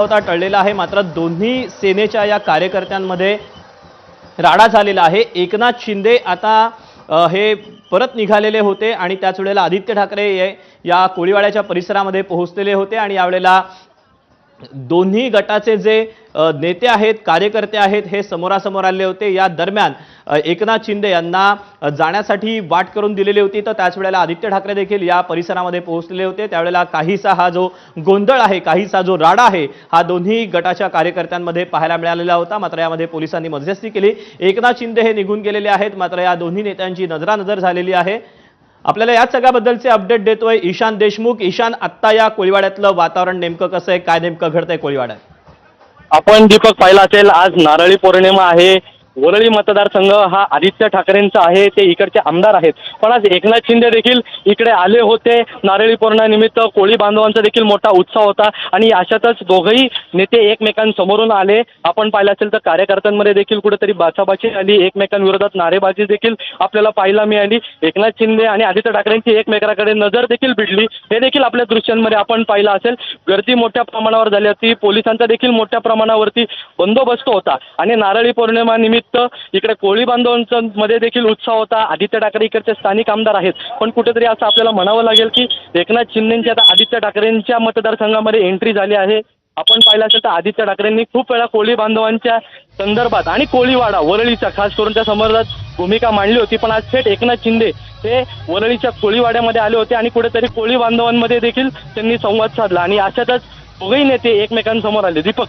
होता टळलेला आहे। मात्र दोन्ही सेनेच्या या कार्यकर्त्यांमध्ये राडा झालेला आहे। एकनाथ शिंदे आता हे परत निघालेले होते आणि त्याच वेळेला आदित्य ठाकरे या कोळीवाड्याच्या परिसरामध्ये पोहोचलेले होते आणि यावेळेला दोन्ही गटाचे जे नेते आहेत, कार्यकर्ते आहेत, हे समोरासमोर आले होते। या दरम्यान एकनाथ शिंदे यांना जाण्यासाठी वाट करून दिलेली होती, तर त्याच वेळेला आदित्य ठाकरे देखील या परिसरामध्ये पोहोचलेले होते। त्यावेळेला काहीसा हा जो गोंधळ आहे, काहीसा जो राडा आहे, हा दोन्ही गटाच्या कार्यकर्त्यांमध्ये पाहायला मिळालेला होता। मात्र यामध्ये पोलिसांनी मध्यस्थी केली। एकनाथ शिंदे हे निघून गेलेले आहेत, मात्र या दोन्ही नेत्यांची नजरानजर झालेली आहे। आपल्याला या सगळ्याबद्दलचे अपडेट देतोय ईशान देशमुख। ईशान, आत्ता या कोळीवाड्यातलं वातावरण नेमकं कसं आहे, काय नेमकं घडतंय कोळीवाड्यात? आपण दीपक पाहिला असेल, आज नारळी पौर्णिमा आहे। वरळी मतदारसंघ हा आदित्य ठाकरेंचा आहे, ते इकडचे आमदार आहेत। पण आज एकनाथ शिंदे देखील इकडे आले होते। नारळी पौर्णिमेनिमित्त कोळी बांधवांचा देखील मोठा उत्साह होता आणि अशातच दोघंही नेते एकमेकांसमोरून आले। आपण पाहिलं असेल तर कार्यकर्त्यांमध्ये देखील कुठेतरी बाचाबाची आली, एकमेकांविरोधात नारेबाजी देखील आपल्याला पाहायला मिळाली। एकनाथ शिंदे आणि आदित्य ठाकरेंची एकमेकांकडे नजर देखील भिडली, हे देखील आपल्या दृश्यांमध्ये आपण पाहिलं असेल। गर्दी मोठ्या प्रमाणावर झाली होती, पोलिसांचा देखील मोठ्या प्रमाणावरती बंदोबस्त होता आणि नारळी पौर्णिमा निमित्त इकडे कोळी बांधवांमध्ये देखील उत्साह होता। आदित्य ठाकरे इकडचे स्थानिक आमदार आहेत, पण कुठेतरी असं आपल्याला म्हणावं लागेल की एकनाथ शिंदेंची आता आदित्य ठाकरेंच्या मतदारसंघामध्ये एंट्री झाली आहे। आपण पाहिलं असेल तर आदित्य ठाकरेंनी खूप वेळा कोळी बांधवांच्या संदर्भात आणि कोळीवाडा वरळीचा खास करून त्या संदर्भात भूमिका मांडली होती, पण आज थेट एकनाथ शिंदे हे वरळीच्या कोळीवाड्यामध्ये आले होते आणि कुठेतरी कोळी बांधवांमध्ये देखील त्यांनी संवाद साधला आणि अशातच दोघेही नेते एकमेकांसमोर आले। दीपक,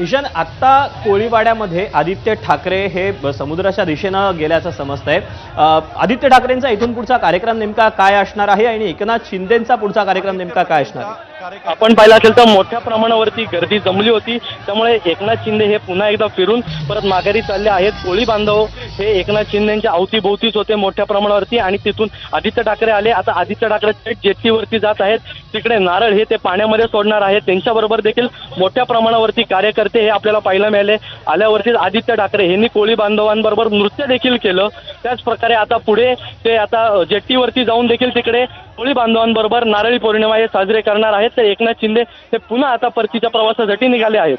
ईशान, आत्ता कोळीवाड्यामध्ये आदित्य ठाकरे हे समुद्राच्या दिशेनं गेल्याचं समजतंय। आदित्य ठाकरेंचा इथून पुढचा कार्यक्रम नेमका काय असणार आहे आणि एकनाथ शिंदेंचा पुढचा कार्यक्रम नेमका काय असणार आहे? आपण पाहिलं असेल तर मोठ्या प्रमाणावरती गर्दी जमली होती, त्यामुळे एकनाथ शिंदे हे पुन्हा एकदा फिरून परत माघारी चालले आहेत। कोळी बांधव हे एकनाथ शिंदेंच्या अवतीभोवतीच होते मोठ्या प्रमाणावरती आणि तिथून आदित्य ठाकरे आले। आता आदित्य ठाकरे थेट जेट्टीवरती जात आहेत, तिकडे नारळ हे ते पाण्यामध्ये सोडणार आहेत। त्यांच्याबरोबर देखील मोठ्या प्रमाणावरती कार्यकर्ते हे आपल्याला पाहायला मिळाले। आल्यावरतीच आदित्य ठाकरे यांनी कोळी बांधवांबरोबर नृत्य देखील केलं। त्याच प्रकारे आता पुढे ते आता जेट्टीवरती जाऊन देखील तिकडे कोळी बांधवांबरोबर नारळी पौर्णिमा हे साजरे करणार आहेत। तर एकनाथ शिंदे हे पुन्हा आता परतीच्या प्रवासासाठी निघाले आहेत।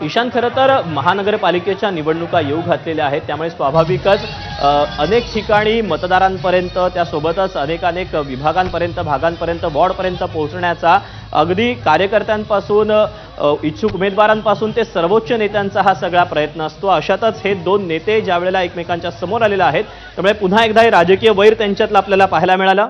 ईशान, खरं तर महानगरपालिकेच्या निवडणुका येऊ घातलेल्या आहेत, त्यामुळे स्वाभाविकच अनेक ठिकाणी मतदारांपर्यंत, त्यासोबतच अनेक विभागांपर्यंत, भागांपर्यंत, वॉर्डपर्यंत पोहोचण्याचा अगदी कार्यकर्त्यांपासून इच्छुक उमेदवारांपासून ते सर्वोच्च नेत्यांचा हा सगळा प्रयत्न असतो। अशातच हे दोन नेते ज्या वेळेला एकमेकांच्या समोर आलेले आहेत, त्यामुळे पुन्हा एकदा हे राजकीय वैर त्यांच्यातलं आपल्याला पाहायला मिळालं।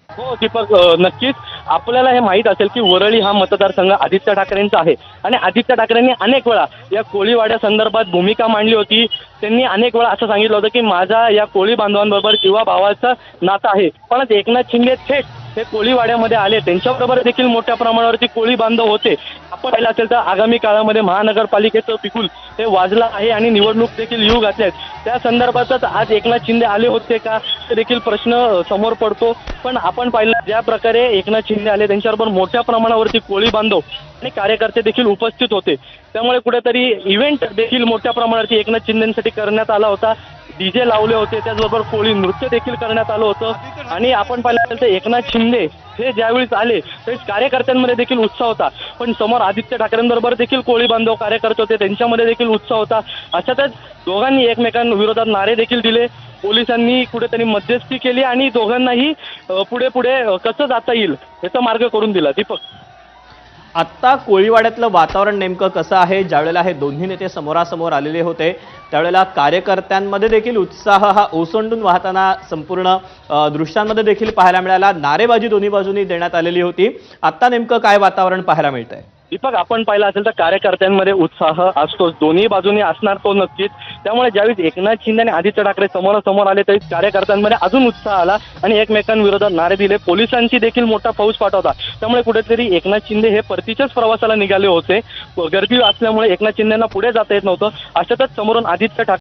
हो दीपक, नक्कीच आपल्याला हे माहीत असेल की वरळी हा मतदारसंघ आदित्य ठाकरेंचा आहे आणि आदित्य ठाकरेंनी अनेक वेळा या कोळीवाड्या संदर्भात भूमिका मांडली होती। त्यांनी अनेक वेळा असं सांगितलं होतं की माझा या कोळी बांधवांबरोबर किंवा भावाचं नातं आहे, पण एकनाथ शिंदे थेट हे कोळीवाड्यामध्ये आले, त्यांच्याबरोबर देखील मोठ्या प्रमाणावरती कोळी बांधव होते। आपण पाहिलं असेल तर आगामी काळामध्ये महानगरपालिकेचं बिगुल हे वाजलं आहे आणि निवडणूक देखील येऊ घातल्या आहेत। त्या संदर्भातच आज एकनाथ शिंदे आले होते का ते देखील प्रश्न समोर पडतो। पण आपण पाहिलं ज्या प्रकारे एकनाथ शिंदे आले, त्यांच्याबरोबर मोठ्या प्रमाणावरती कोळी बांधव आणि कार्यकर्ते देखील उपस्थित होते, त्यामुळे कुठेतरी इव्हेंट देखील मोठ्या प्रमाणावरती एकनाथ शिंदेसाठी करण्यात आला होता। डीजे लावले होते, त्याचबरोबर कोळी नृत्य देखील करण्यात आलं होतं आणि आपण पाहिलं असेल तर एकनाथ शिंदे हे ज्यावेळेस आले त्यावेळेस कार्यकर्त्यांमध्ये देखील उत्साह होता, पण समोर आदित्य ठाकरेंबरोबर देखील कोळी बांधव कार्यकर्ते होते, त्यांच्यामध्ये देखील उत्साह होता। अशातच दोघांनी एकमेकांविरोधात नारे देखील दिले। पोलिसांनी कुठेतरी मध्यस्थी केली आणि दोघांनाही पुढे कसं जाता येईल याचा मार्ग करून दिला। दीपक, आत्ता कोळीवाड्यातलं वातावरण नेमकं कसं आहे? ज्यावेळेला हे दोन्ही नेते समोरासमोर आलेले होते, त्यावेळेला कार्यकर्त्यांमध्ये देखील उत्साह हा ओसंडून वाहताना संपूर्ण दृश्यांमध्ये देखील पाहायला मिळाला। नारेबाजी दोन्ही बाजूंनी देण्यात आलेली होती। आत्ता नेमकं काय वातावरण पाहायला मिळतंय? दीपक, आपण पाहिलं असेल तर कार्यकर्त्यांमध्ये उत्साह असतोच, दोन्ही बाजूनी असणार तो नक्कीच। त्यामुळे ज्यावेळेस एकनाथ शिंदे आणि आदित्य ठाकरे समोरासमोर आले त्यावेळेस कार्यकर्त्यांमध्ये अजून उत्साह आला आणि एकमेकांविरोधात नारे दिले। पोलिसांची देखील मोठा फौज पाठवता, त्यामुळे कुठेतरी एकनाथ शिंदे हे परतीच्याच प्रवासाला निघाले होते। गर्दी असल्यामुळे एकनाथ शिंदेंना पुढे जाता येत नव्हतं। अशातच समोरून आदित्य ठाकरे